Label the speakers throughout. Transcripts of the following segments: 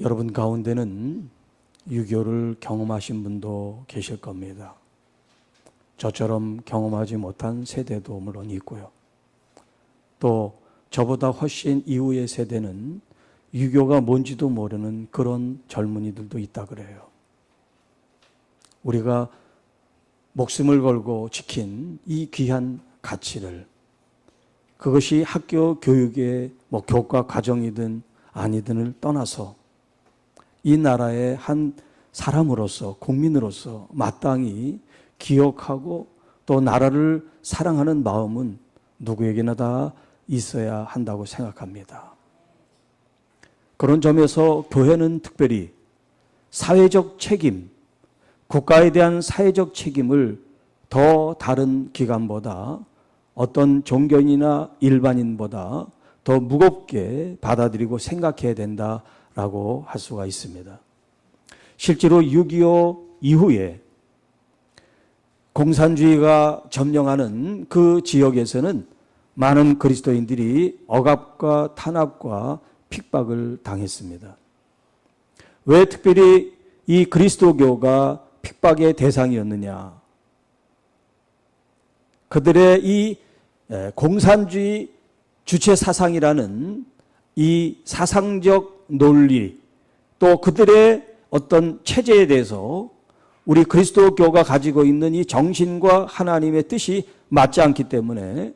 Speaker 1: 여러분 가운데는 6.25를 경험하신 분도 계실 겁니다. 저처럼 경험하지 못한 세대도 물론 있고요. 또 저보다 훨씬 이후의 세대는 6.25가 뭔지도 모르는 그런 젊은이들도 있다 그래요. 우리가 목숨을 걸고 지킨 이 귀한 가치를, 그것이 학교 교육의 교과 과정이든 아니든을 떠나서 이 나라의 한 사람으로서, 국민으로서 마땅히 기억하고 또 나라를 사랑하는 마음은 누구에게나 다 있어야 한다고 생각합니다. 그런 점에서 교회는 특별히 사회적 책임, 국가에 대한 사회적 책임을 더 다른 기관보다, 어떤 종교인이나 일반인보다 더 무겁게 받아들이고 생각해야 된다라고 할 수가 있습니다. 실제로 6.25 이후에 공산주의가 점령하는 그 지역에서는 많은 그리스도인들이 억압과 탄압과 핍박을 당했습니다. 왜 특별히 이 그리스도교가 핍박의 대상이었느냐? 그들의 이 공산주의 주체 사상이라는 이 사상적 논리, 또 그들의 어떤 체제에 대해서 우리 그리스도교가 가지고 있는 이 정신과 하나님의 뜻이 맞지 않기 때문에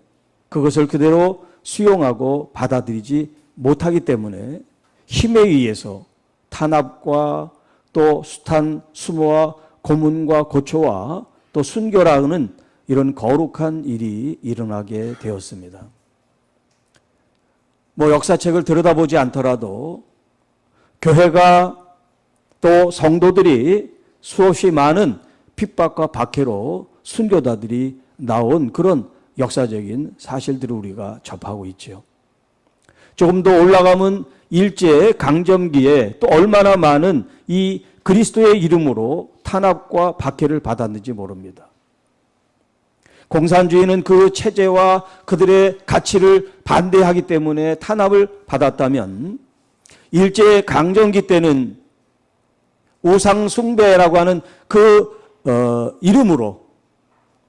Speaker 1: 그것을 그대로 수용하고 받아들이지 못하기 때문에 힘에 의해서 탄압과 또 숱한 수모와 고문과 고초와 또 순교라는 이런 거룩한 일이 일어나게 되었습니다. 역사책을 들여다보지 않더라도 교회가 또 성도들이 수없이 많은 핍박과 박해로 순교자들이 나온 그런 역사적인 사실들을 우리가 접하고 있죠. 조금 더 올라가면 일제 강점기에 또 얼마나 많은 이 그리스도의 이름으로 탄압과 박해를 받았는지 모릅니다. 공산주의는 그 체제와 그들의 가치를 반대하기 때문에 탄압을 받았다면, 일제 강점기 때는 우상 숭배라고 하는 그 이름으로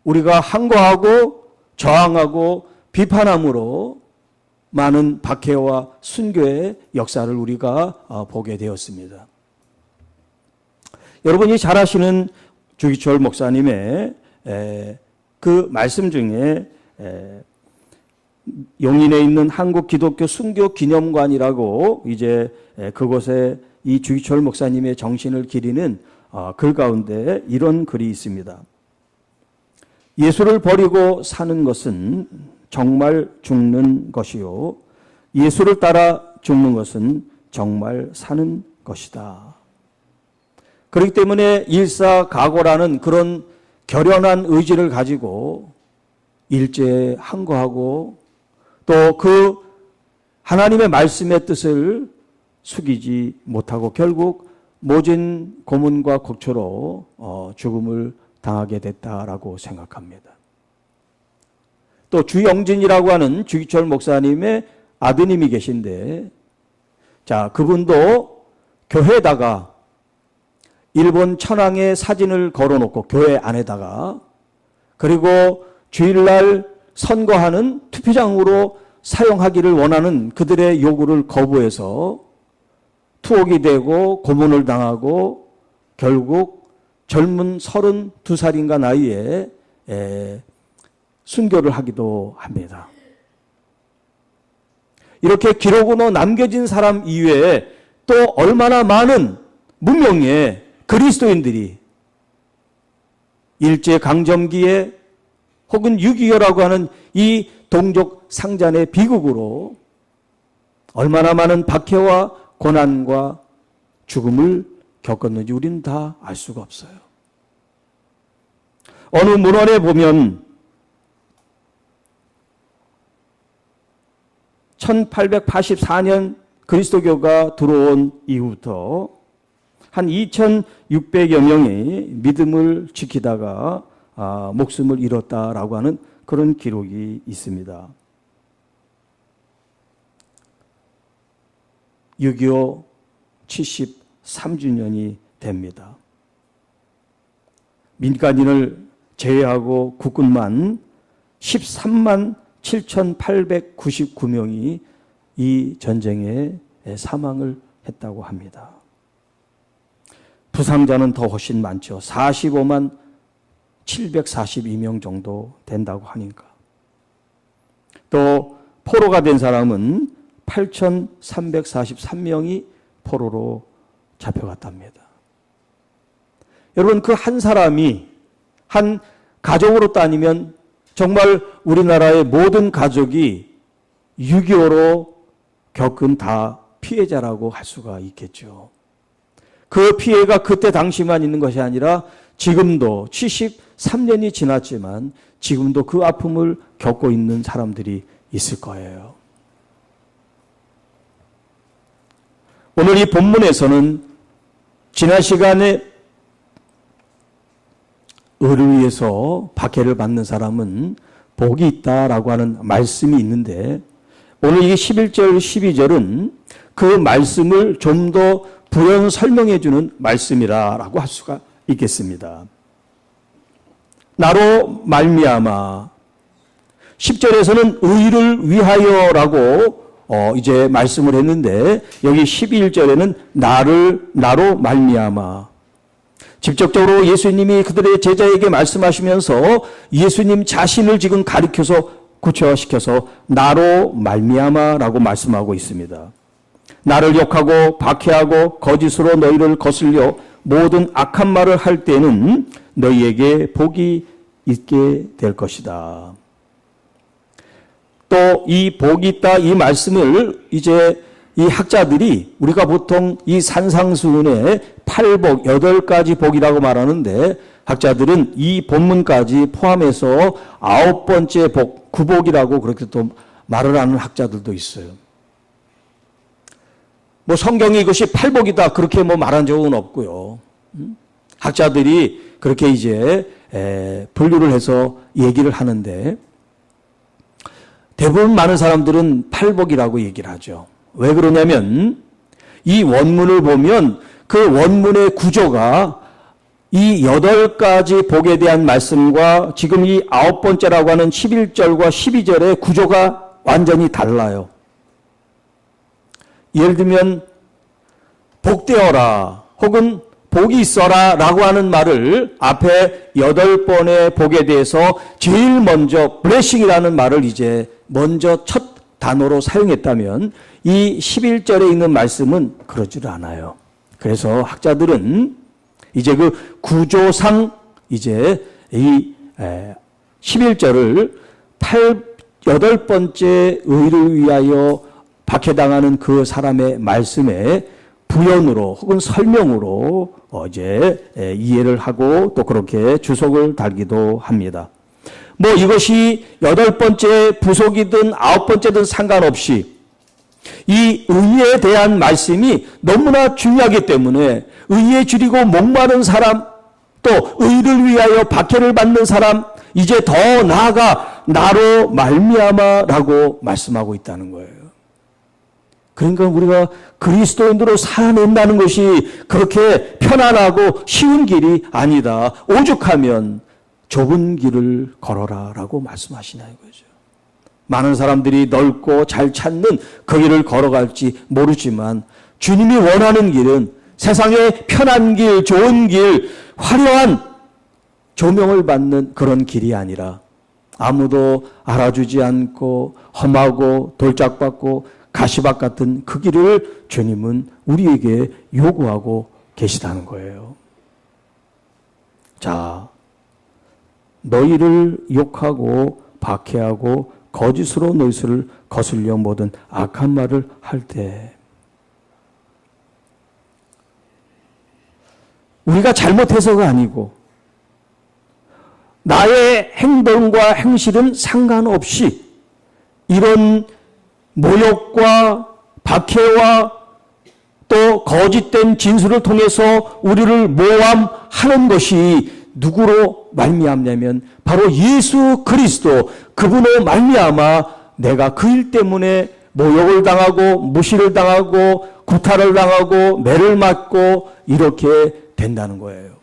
Speaker 1: 우리가 항거하고 저항하고 비판함으로 많은 박해와 순교의 역사를 우리가 보게 되었습니다. 여러분이 잘 아시는 주기철 목사님의 그 말씀 중에 용인에 있는 한국 기독교 순교 기념관이라고 이제 그곳에 이 주기철 목사님의 정신을 기리는 글 가운데 이런 글이 있습니다. 예수를 버리고 사는 것은 정말 죽는 것이요, 예수를 따라 죽는 것은 정말 사는 것이다. 그렇기 때문에 일사각오라는 그런 결연한 의지를 가지고 일제에 항거하고 또 그 하나님의 말씀의 뜻을 숙이지 못하고 결국 모진 고문과 곡초로 죽음을 당하게 됐다라고 생각합니다. 또 주영진이라고 하는 주기철 목사님의 아드님이 계신데, 자, 그분도 교회에다가 일본 천황의 사진을 걸어놓고 교회 안에다가, 그리고 주일날 선거하는 투표장으로 사용하기를 원하는 그들의 요구를 거부해서 투옥이 되고 고문을 당하고 결국 젊은 32살인가 나이에 순교를 하기도 합니다. 이렇게 기록으로 남겨진 사람 이외에 또 얼마나 많은 문명의 그리스도인들이 일제강점기에 혹은 6.25라고 하는 이 동족 상잔의 비극으로 얼마나 많은 박해와 고난과 죽음을 겪었는지 우리는 다 알 수가 없어요. 어느 문헌에 보면 1884년 그리스도교가 들어온 이후부터 한 2600여 명이 믿음을 지키다가 목숨을 잃었다라고 하는 그런 기록이 있습니다. 6.25 73주년이 됩니다. 민간인을 제외하고 국군만 13만 7,899명이 이 전쟁에 사망을 했다고 합니다. 부상자는 더 훨씬 많죠. 45만 742명 정도 된다고 하니까. 또 포로가 된 사람은 8,343명이 포로로 잡혀갔답니다. 여러분, 그 한 사람이 한 가족으로 따지면 정말 우리나라의 모든 가족이 6.25로 겪은 다 피해자라고 할 수가 있겠죠. 그 피해가 그때 당시만 있는 것이 아니라 지금도 73년이 지났지만 지금도 그 아픔을 겪고 있는 사람들이 있을 거예요. 오늘 이 본문에서는 지난 시간에 의를 위해서 박해를 받는 사람은 복이 있다라고 하는 말씀이 있는데 오늘 이 11절, 12절은 그 말씀을 좀 더 부연 설명해 주는 말씀이라고 할 수가 있겠습니다. 나로 말미암아 10절에서는 의를 위하여라고 이제 말씀을 했는데 여기 11절에는 나로 말미암아 직접적으로 예수님이 그들의 제자에게 말씀하시면서 예수님 자신을 지금 가리켜서 구체화시켜서 나로 말미암아라고 말씀하고 있습니다. 나를 욕하고 박해하고 거짓으로 너희를 거슬려 모든 악한 말을 할 때는 너희에게 복이 있게 될 것이다. 또 이 복이 있다 이 말씀을 이제 이 학자들이 우리가 보통 이 산상수훈의 8복, 8가지 복이라고 말하는데 학자들은 이 본문까지 포함해서 9번째 복, 9복이라고 그렇게 또 말을 하는 학자들도 있어요. 뭐 성경이 이것이 8복이다 그렇게 뭐 말한 적은 없고요. 학자들이 그렇게 이제 분류를 해서 얘기를 하는데 대부분 많은 사람들은 8복이라고 얘기를 하죠. 왜 그러냐면 이 원문을 보면 그 원문의 구조가 이 8가지 복에 대한 말씀과 지금 이 9번째라고 하는 11절과 12절의 구조가 완전히 달라요. 예를 들면 복되어라 혹은 복이 있어라 라고 하는 말을 앞에 8번의 복에 대해서 제일 먼저 블레싱이라는 말을 이제 먼저 첫 단어로 사용했다면 이 11절에 있는 말씀은 그러질 않아요. 그래서 학자들은 이제 그 구조상 이제 이 11절을 8번째 의를 위하여 박해당하는 그 사람의 말씀에 부연으로 혹은 설명으로 이제 이해를 하고 또 그렇게 주석을 달기도 합니다. 뭐 이것이 8번째 부속이든 9번째든 상관없이 이 의에 대한 말씀이 너무나 중요하기 때문에 의에 줄이고 목마른 사람 또 의를 위하여 박해를 받는 사람 이제 더 나아가 나로 말미암아라고 말씀하고 있다는 거예요. 그러니까 우리가 그리스도인으로 살아낸다는 것이 그렇게 편안하고 쉬운 길이 아니다. 오죽하면 좁은 길을 걸어라 라고 말씀하시냐 이거죠. 많은 사람들이 넓고 잘 찾는 그 길을 걸어갈지 모르지만 주님이 원하는 길은 세상의 편한 길, 좋은 길, 화려한 조명을 받는 그런 길이 아니라 아무도 알아주지 않고 험하고 돌짝받고 가시밭 같은 그 길을 주님은 우리에게 요구하고 계시다는 거예요. 자, 너희를 욕하고 박해하고 거짓으로 너희를 거슬려 모든 악한 말을 할 때 우리가 잘못해서가 아니고 나의 행동과 행실은 상관없이 이런 모욕과 박해와 또 거짓된 진술을 통해서 우리를 모함하는 것이 누구로 말미암냐면 바로 예수 그리스도 그분의 말미암아 내가 그 일 때문에 모욕을 당하고 무시를 당하고 구타를 당하고 매를 맞고 이렇게 된다는 거예요.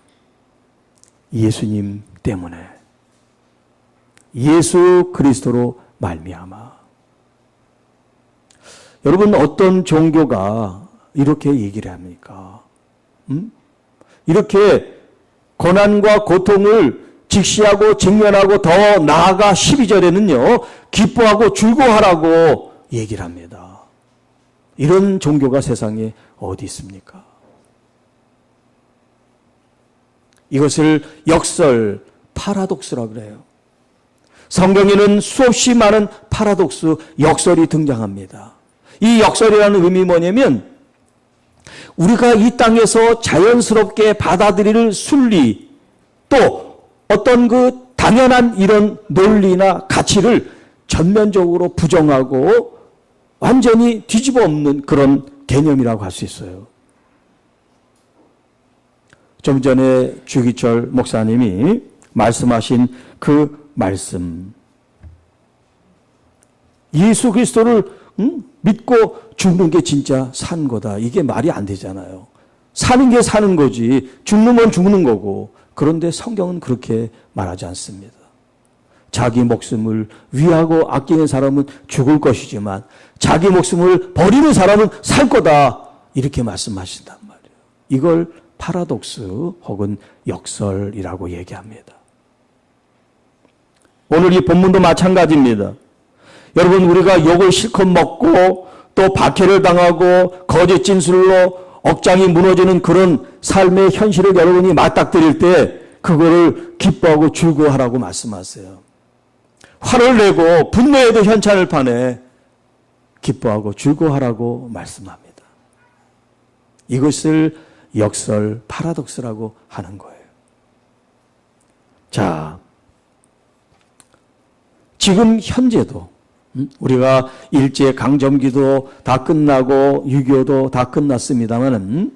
Speaker 1: 예수님 때문에. 예수 그리스도로 말미암아. 여러분, 어떤 종교가 이렇게 얘기를 합니까? 이렇게 고난과 고통을 직시하고 직면하고 더 나아가 12절에는요. 기뻐하고 즐거워하라고 얘기를 합니다. 이런 종교가 세상에 어디 있습니까? 이것을 역설, 파라독스라고 그래요. 성경에는 수없이 많은 파라독스, 역설이 등장합니다. 이 역설이라는 의미 뭐냐면 우리가 이 땅에서 자연스럽게 받아들일 순리, 또 어떤 그 당연한 이런 논리나 가치를 전면적으로 부정하고 완전히 뒤집어 엎는 그런 개념이라고 할 수 있어요. 좀 전에 주기철 목사님이 말씀하신 그 말씀. 예수 그리스도를 믿고 죽는 게 진짜 사는 거다. 이게 말이 안 되잖아요. 사는 게 사는 거지. 죽는 건 죽는 거고. 그런데 성경은 그렇게 말하지 않습니다. 자기 목숨을 위하고 아끼는 사람은 죽을 것이지만 자기 목숨을 버리는 사람은 살 거다. 이렇게 말씀하신단 말이에요. 이걸 파라독스 혹은 역설이라고 얘기합니다. 오늘 이 본문도 마찬가지입니다. 여러분, 우리가 욕을 실컷 먹고 또 박해를 당하고 거짓 진술로 억장이 무너지는 그런 삶의 현실을 여러분이 맞닥뜨릴 때 그거를 기뻐하고 즐거워하라고 말씀하세요. 화를 내고 분노에도 현찬을 파내 기뻐하고 즐거워하라고 말씀합니다. 이것을 역설, 파라독스라고 하는 거예요. 자, 지금 현재도 우리가 일제강점기도 다 끝나고 6.25도 다 끝났습니다만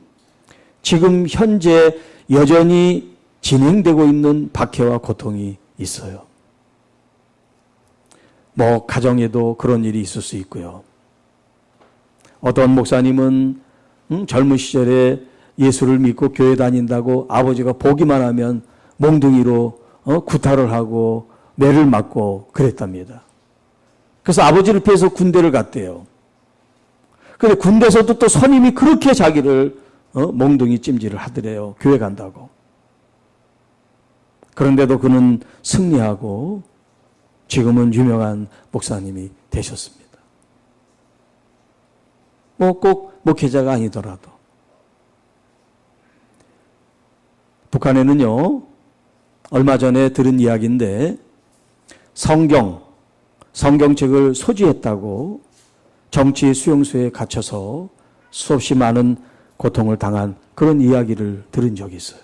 Speaker 1: 지금 현재 여전히 진행되고 있는 박해와 고통이 있어요. 뭐 가정에도 그런 일이 있을 수 있고요. 어떤 목사님은 젊은 시절에 예수를 믿고 교회 다닌다고 아버지가 보기만 하면 몽둥이로 구타를 하고 매를 맞고 그랬답니다. 그래서 아버지를 피해서 군대를 갔대요. 그런데 군대에서도 또 선임이 그렇게 자기를 몽둥이 찜질을 하더래요. 교회 간다고. 그런데도 그는 승리하고 지금은 유명한 목사님이 되셨습니다. 뭐 꼭 목회자가 아니더라도. 북한에는요, 얼마 전에 들은 이야기인데 성경책을 소지했다고 정치 수용소에 갇혀서 수없이 많은 고통을 당한 그런 이야기를 들은 적이 있어요.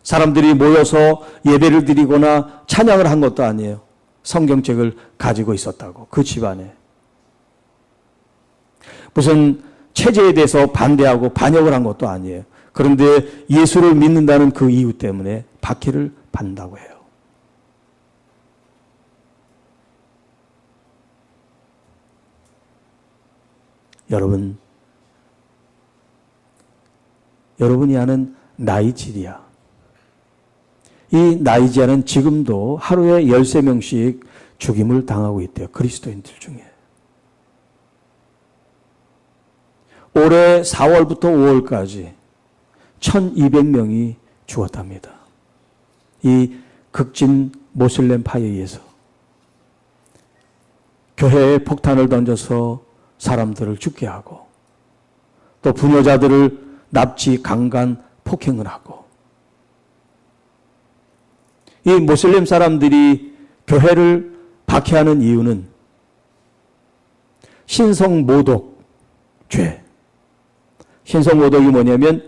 Speaker 1: 사람들이 모여서 예배를 드리거나 찬양을 한 것도 아니에요. 성경책을 가지고 있었다고, 그 집안에. 무슨 체제에 대해서 반대하고 반역을 한 것도 아니에요. 그런데 예수를 믿는다는 그 이유 때문에 박해를 받는다고 해요. 여러분이 아는 나이지리아. 이 나이지리아는 지금도 하루에 13명씩 죽임을 당하고 있대요. 그리스도인들 중에. 올해 4월부터 5월까지 1200명이 죽었답니다. 이 극진 모슬렘 파에 의해서. 교회에 폭탄을 던져서 사람들을 죽게 하고 또 부녀자들을 납치, 강간, 폭행을 하고 이 모슬렘 사람들이 교회를 박해하는 이유는 신성모독 죄. 신성모독이 뭐냐면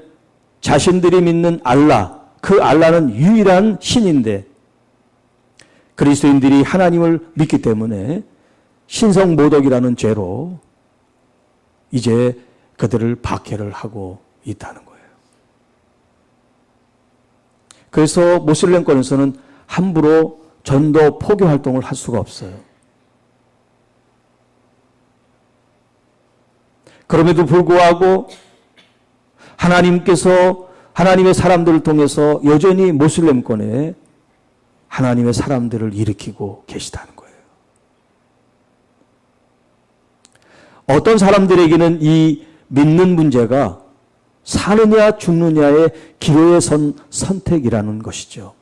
Speaker 1: 자신들이 믿는 알라, 그 알라는 유일한 신인데 그리스도인들이 하나님을 믿기 때문에 신성모독이라는 죄로 이제 그들을 박해를 하고 있다는 거예요. 그래서 모슬렘권에서는 함부로 전도 포교 활동을 할 수가 없어요. 그럼에도 불구하고 하나님께서 하나님의 사람들을 통해서 여전히 모슬렘권에 하나님의 사람들을 일으키고 계시다는 거예요. 어떤 사람들에게는 이 믿는 문제가 사느냐 죽느냐의 기로에 선 선택이라는 것이죠.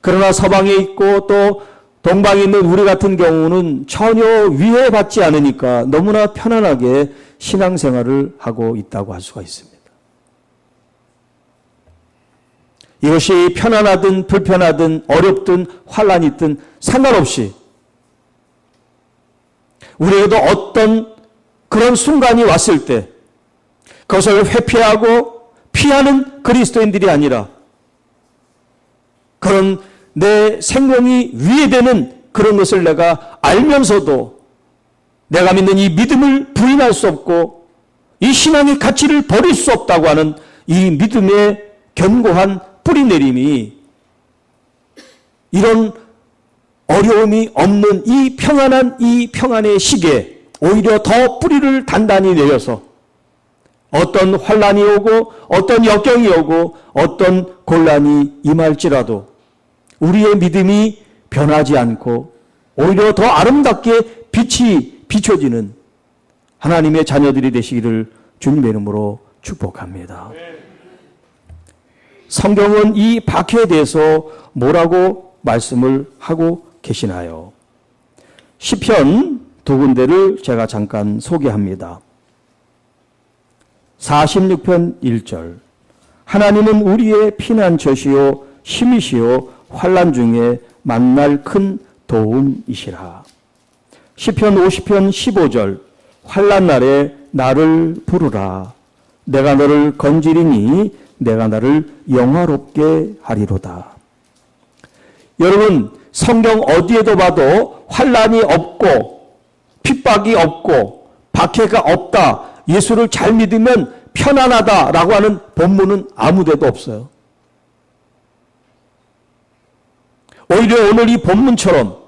Speaker 1: 그러나 서방에 있고 또 동방에 있는 우리 같은 경우는 전혀 위해받지 않으니까 너무나 편안하게 신앙생활을 하고 있다고 할 수가 있습니다. 이것이 편안하든 불편하든 어렵든 환란이 있든 상관없이 우리에게도 어떤 그런 순간이 왔을 때 그것을 회피하고 피하는 그리스도인들이 아니라 그런 내 생명이 위해되는 그런 것을 내가 알면서도 내가 믿는 이 믿음을 부인할 수 없고 이 신앙의 가치를 버릴 수 없다고 하는 이 믿음의 견고한 뿌리내림이 이런 어려움이 없는 이 평안의 시기에 오히려 더 뿌리를 단단히 내려서 어떤 환란이 오고 어떤 역경이 오고 어떤 곤란이 임할지라도 우리의 믿음이 변하지 않고 오히려 더 아름답게 빛이 비춰지는 하나님의 자녀들이 되시기를 주님의 이름으로 축복합니다. 성경은 이 박해에 대해서 뭐라고 말씀을 하고 계시나요? 시편 두 군데를 제가 잠깐 소개합니다. 46편 1절 하나님은 우리의 피난처시요 힘이시요 환난 중에 만날 큰 도움이시라. 시편 50편 15절 환난 날에 나를 부르라. 내가 너를 건지리니 내가 나를 영화롭게 하리로다. 여러분 성경 어디에도 봐도 환난이 없고 핍박이 없고 박해가 없다. 예수를 잘 믿으면 편안하다라고 하는 본문은 아무 데도 없어요. 오히려 오늘 이 본문처럼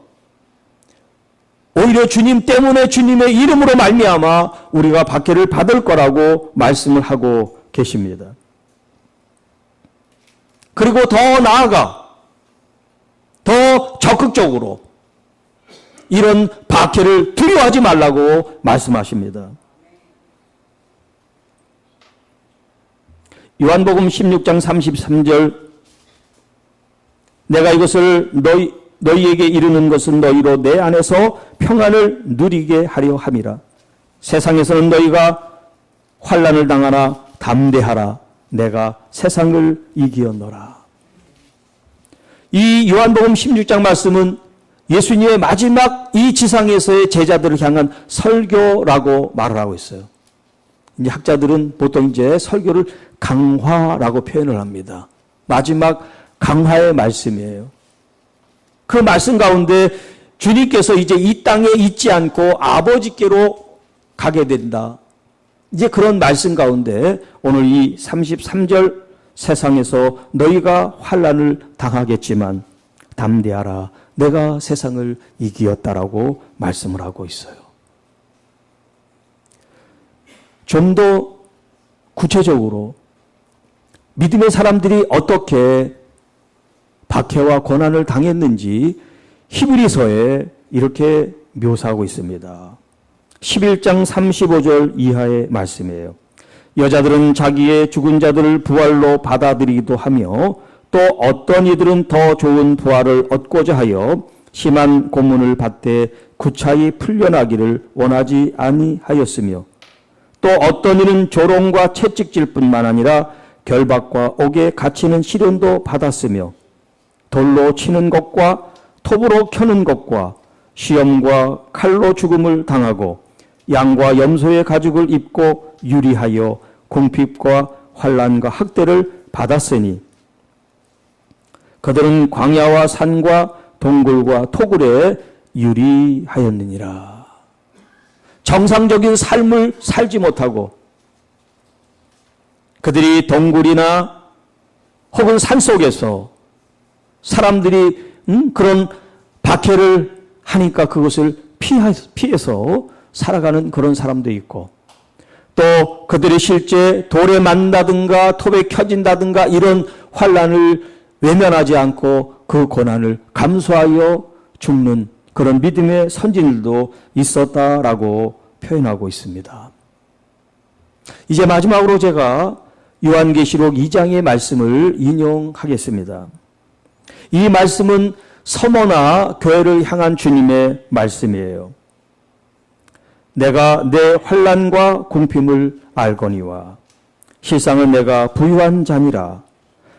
Speaker 1: 오히려 주님 때문에 주님의 이름으로 말미암아 우리가 박해를 받을 거라고 말씀을 하고 계십니다. 그리고 더 나아가 더 적극적으로 이런 박해를 두려워하지 말라고 말씀하십니다. 요한복음 16장 33절 내가 이것을 너희에게 이르는 것은 너희로 내 안에서 평안을 누리게 하려 함이라. 세상에서는 너희가 환난을 당하나 담대하라. 내가 세상을 이기었노라. 이 요한복음 16장 말씀은 예수님의 마지막 이 지상에서의 제자들을 향한 설교라고 말을 하고 있어요. 이제 학자들은 보통 이제 설교를 강화라고 표현을 합니다. 마지막 강화의 말씀이에요. 그 말씀 가운데 주님께서 이제 이 땅에 있지 않고 아버지께로 가게 된다. 이제 그런 말씀 가운데 오늘 이 33절 세상에서 너희가 환난을 당하겠지만 담대하라. 내가 세상을 이기었다라고 말씀을 하고 있어요. 좀 더 구체적으로 믿음의 사람들이 어떻게 박해와 고난을 당했는지 히브리서에 이렇게 묘사하고 있습니다. 11장 35절 이하의 말씀이에요. 여자들은 자기의 죽은 자들을 부활로 받아들이기도 하며 또 어떤 이들은 더 좋은 부활을 얻고자 하여 심한 고문을 받되 구차히 풀려나기를 원하지 아니하였으며 또 어떤 이는 조롱과 채찍질 뿐만 아니라 결박과 옥에 갇히는 시련도 받았으며 돌로 치는 것과 톱으로 켜는 것과 시험과 칼로 죽음을 당하고 양과 염소의 가죽을 입고 유리하여 궁핍과 환난과 학대를 받았으니 그들은 광야와 산과 동굴과 토굴에 유리하였느니라. 정상적인 삶을 살지 못하고 그들이 동굴이나 혹은 산속에서 사람들이 그런 박해를 하니까 그것을 피해서 살아가는 그런 사람도 있고, 또 그들이 실제 돌에 맞는다든가 톱에 켜진다든가 이런 환난을 외면하지 않고 그 고난을 감수하여 죽는 그런 믿음의 선진들도 있었다라고 표현하고 있습니다. 이제 마지막으로 제가 요한계시록 2장의 말씀을 인용하겠습니다. 이 말씀은 서머나 교회를 향한 주님의 말씀이에요. 내가 내 환난과 궁핍을 알거니와 실상은 내가 부유한 자니라.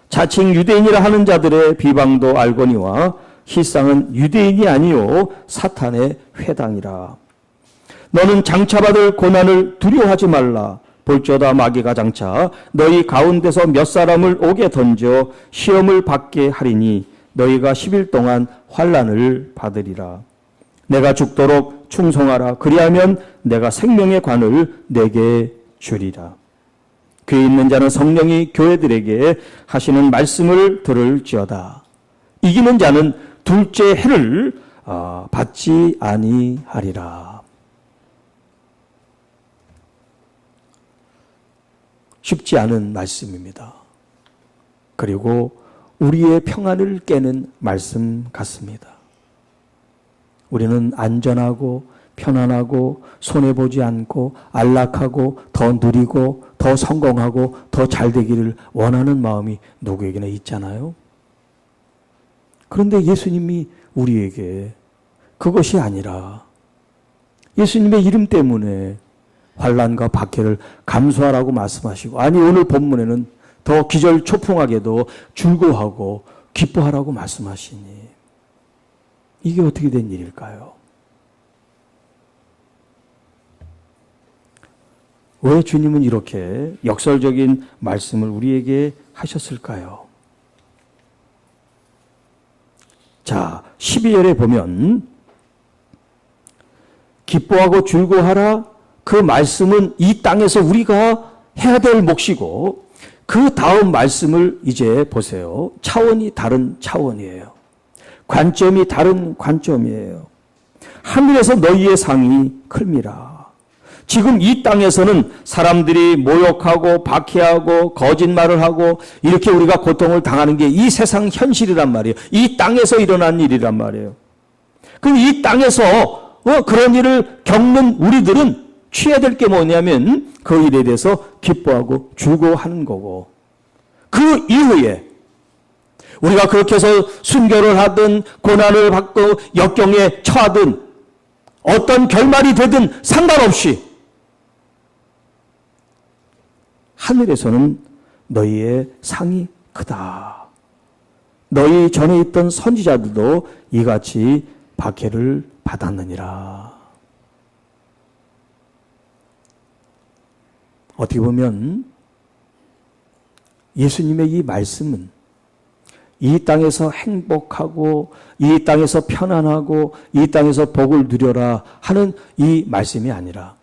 Speaker 1: 자칭 유대인이라 하는 자들의 비방도 알거니와 실상은 유대인이 아니요 사탄의 회당이라. 너는 장차받을 고난을 두려워하지 말라. 볼지어다 마귀가 장차 너희 가운데서 몇 사람을 옥에 던져 시험을 받게 하리니 너희가 10일 동안 환난을 받으리라. 내가 죽도록 충성하라. 그리하면 내가 생명의 관을 내게 주리라. 귀에 있는 자는 성령이 교회들에게 하시는 말씀을 들을지어다. 이기는 자는 둘째 해를 받지 아니하리라. 쉽지 않은 말씀입니다. 그리고 우리의 평안을 깨는 말씀 같습니다. 우리는 안전하고 편안하고 손해보지 않고 안락하고 더 누리고 더 성공하고 더 잘되기를 원하는 마음이 누구에게나 있잖아요. 그런데 예수님이 우리에게 그것이 아니라 예수님의 이름 때문에 환난과 박해를 감수하라고 말씀하시고, 아니 오늘 본문에는 더 기절초풍하게도 즐거워하고 기뻐하라고 말씀하시니 이게 어떻게 된 일일까요? 왜 주님은 이렇게 역설적인 말씀을 우리에게 하셨을까요? 자, 12절에 보면 기뻐하고 즐거워하라. 그 말씀은 이 땅에서 우리가 해야 될 몫이고, 그 다음 말씀을 이제 보세요. 차원이 다른 차원이에요. 관점이 다른 관점이에요. 하늘에서 너희의 상이 클미라. 지금 이 땅에서는 사람들이 모욕하고 박해하고 거짓말을 하고 이렇게 우리가 고통을 당하는 게 이 세상 현실이란 말이에요. 이 땅에서 일어난 일이란 말이에요. 그럼 이 땅에서 그런 일을 겪는 우리들은 취해야 될 게 뭐냐면 그 일에 대해서 기뻐하고 즐거워하는 거고, 그 이후에 우리가 그렇게 해서 순교를 하든 고난을 받고 역경에 처하든 어떤 결말이 되든 상관없이 하늘에서는 너희의 상이 크다. 너희 전에 있던 선지자들도 이같이 박해를 받았느니라. 어떻게 보면 예수님의 이 말씀은 이 땅에서 행복하고 이 땅에서 편안하고 이 땅에서 복을 누려라 하는 이 말씀이 아니라,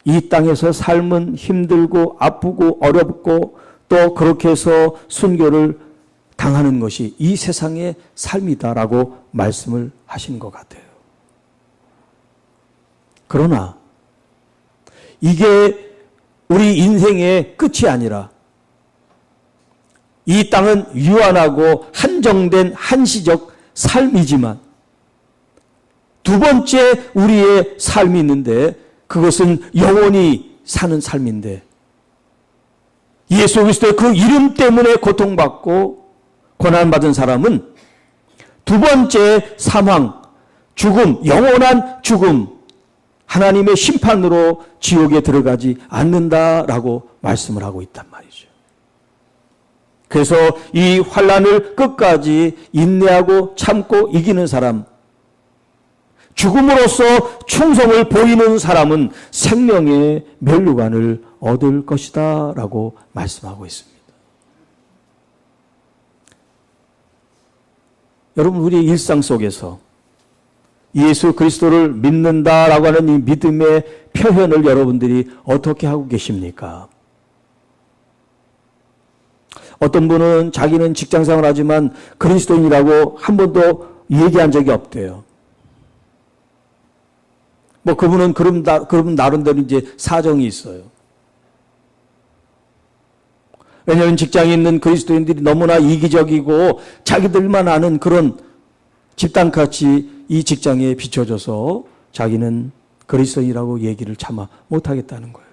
Speaker 1: 이 땅에서 삶은 힘들고 아프고 어렵고 또 그렇게 해서 순교를 당하는 것이 이 세상의 삶이다라고 말씀을 하신 것 같아요. 그러나 이게 우리 인생의 끝이 아니라 이 땅은 유한하고 한정된 한시적 삶이지만 두 번째 우리의 삶이 있는데 그것은 영원히 사는 삶인데, 예수 그리스도의 그 이름 때문에 고통받고 고난받은 사람은 두 번째 사망, 죽음, 영원한 죽음, 하나님의 심판으로 지옥에 들어가지 않는다라고 말씀을 하고 있단 말이죠. 그래서 이 환난을 끝까지 인내하고 참고 이기는 사람, 죽음으로써 충성을 보이는 사람은 생명의 면류관을 얻을 것이다 라고 말씀하고 있습니다. 여러분, 우리의 일상 속에서 예수 그리스도를 믿는다라고 하는 이 믿음의 표현을 여러분들이 어떻게 하고 계십니까? 어떤 분은 자기는 직장생활을 하지만 그리스도인이라고 한 번도 얘기한 적이 없대요. 뭐 그분은 그분 나름대로 이제 사정이 있어요. 왜냐하면 직장에 있는 그리스도인들이 너무나 이기적이고 자기들만 아는 그런 집단같이 이 직장에 비춰져서 자기는 그리스도인이라고 얘기를 차마 못하겠다는 거예요.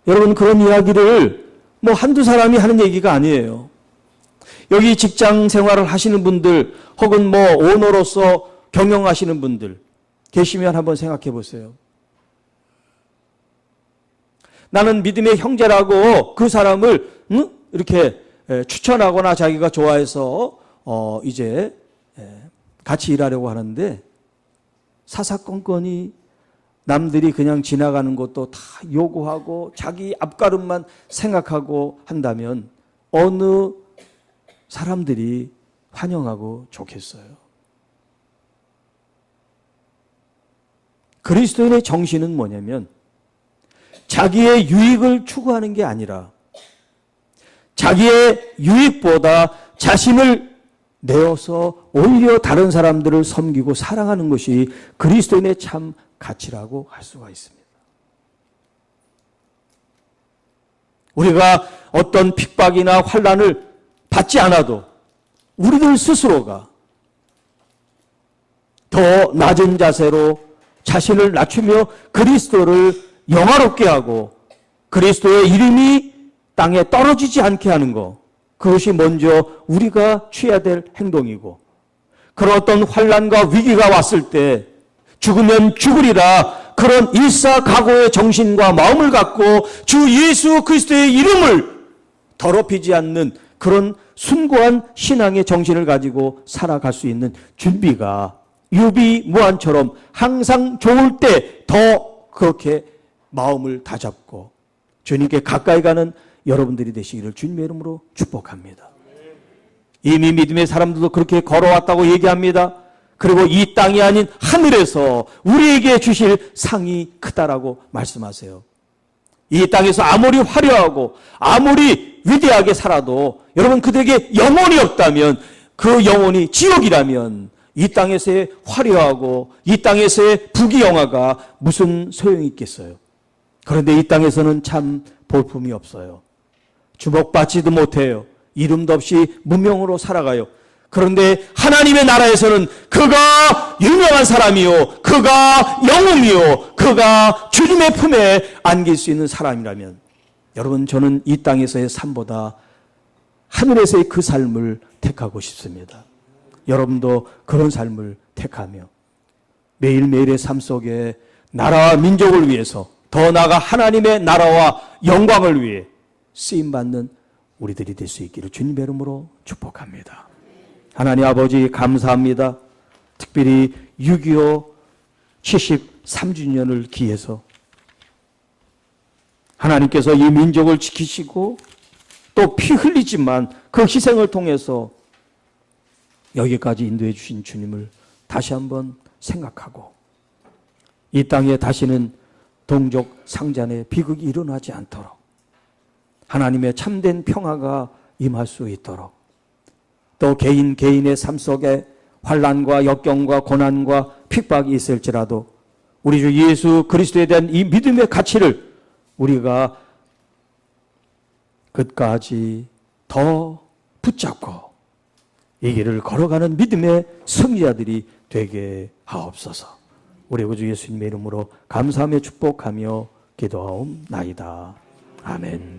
Speaker 1: 여러분, 그런 이야기를 뭐 한두 사람이 하는 얘기가 아니에요. 여기 직장 생활을 하시는 분들 혹은 뭐 오너로서 경영하시는 분들 계시면 한번 생각해 보세요. 나는 믿음의 형제라고 그 사람을 이렇게 추천하거나 자기가 좋아해서 이제 같이 일하려고 하는데 사사건건이 남들이 그냥 지나가는 것도 다 요구하고 자기 앞가름만 생각하고 한다면 어느 사람들이 환영하고 좋겠어요. 그리스도인의 정신은 뭐냐면 자기의 유익을 추구하는 게 아니라 자기의 유익보다 자신을 내어서 오히려 다른 사람들을 섬기고 사랑하는 것이 그리스도인의 참 가치라고 할 수가 있습니다. 우리가 어떤 핍박이나 환난을 받지 않아도 우리들 스스로가 더 낮은 자세로 자신을 낮추며 그리스도를 영화롭게 하고 그리스도의 이름이 땅에 떨어지지 않게 하는 것, 그것이 먼저 우리가 취해야 될 행동이고, 그런 어떤 환난과 위기가 왔을 때 죽으면 죽으리라 그런 일사각오의 정신과 마음을 갖고 주 예수 그리스도의 이름을 더럽히지 않는 그런 숭고한 신앙의 정신을 가지고 살아갈 수 있는 준비가 유비무환처럼 항상 좋을 때 더 그렇게 마음을 다잡고 주님께 가까이 가는 여러분들이 되시기를 주님의 이름으로 축복합니다. 이미 믿음의 사람들도 그렇게 걸어왔다고 얘기합니다. 그리고 이 땅이 아닌 하늘에서 우리에게 주실 상이 크다라고 말씀하세요. 이 땅에서 아무리 화려하고 아무리 위대하게 살아도 여러분 그들에게 영혼이 없다면, 그 영혼이 지옥이라면 이 땅에서의 화려하고 이 땅에서의 부귀영화가 무슨 소용이 있겠어요. 그런데 이 땅에서는 참 볼품이 없어요. 주목받지도 못해요. 이름도 없이 무명으로 살아가요. 그런데 하나님의 나라에서는 그가 유명한 사람이요, 그가 영웅이요, 그가 주님의 품에 안길 수 있는 사람이라면, 여러분 저는 이 땅에서의 삶보다 하늘에서의 그 삶을 택하고 싶습니다. 여러분도 그런 삶을 택하며 매일매일의 삶 속에 나라와 민족을 위해서, 더 나아가 하나님의 나라와 영광을 위해 쓰임받는 우리들이 될 수 있기를 주님의 이름으로 축복합니다. 하나님 아버지 감사합니다. 특별히 6.25 73주년을 기해서 하나님께서 이 민족을 지키시고 또 피 흘리지만 그 희생을 통해서 여기까지 인도해 주신 주님을 다시 한번 생각하고 이 땅에 다시는 동족 상잔의 비극이 일어나지 않도록 하나님의 참된 평화가 임할 수 있도록, 또 개인의 삶 속에 환난과 역경과 고난과 핍박이 있을지라도 우리 주 예수 그리스도에 대한 이 믿음의 가치를 우리가 끝까지 더 붙잡고 이 길을 걸어가는 믿음의 승리자들이 되게 하옵소서. 우리 구주 예수님의 이름으로 감사하며 축복하며 기도하옵나이다. 아멘.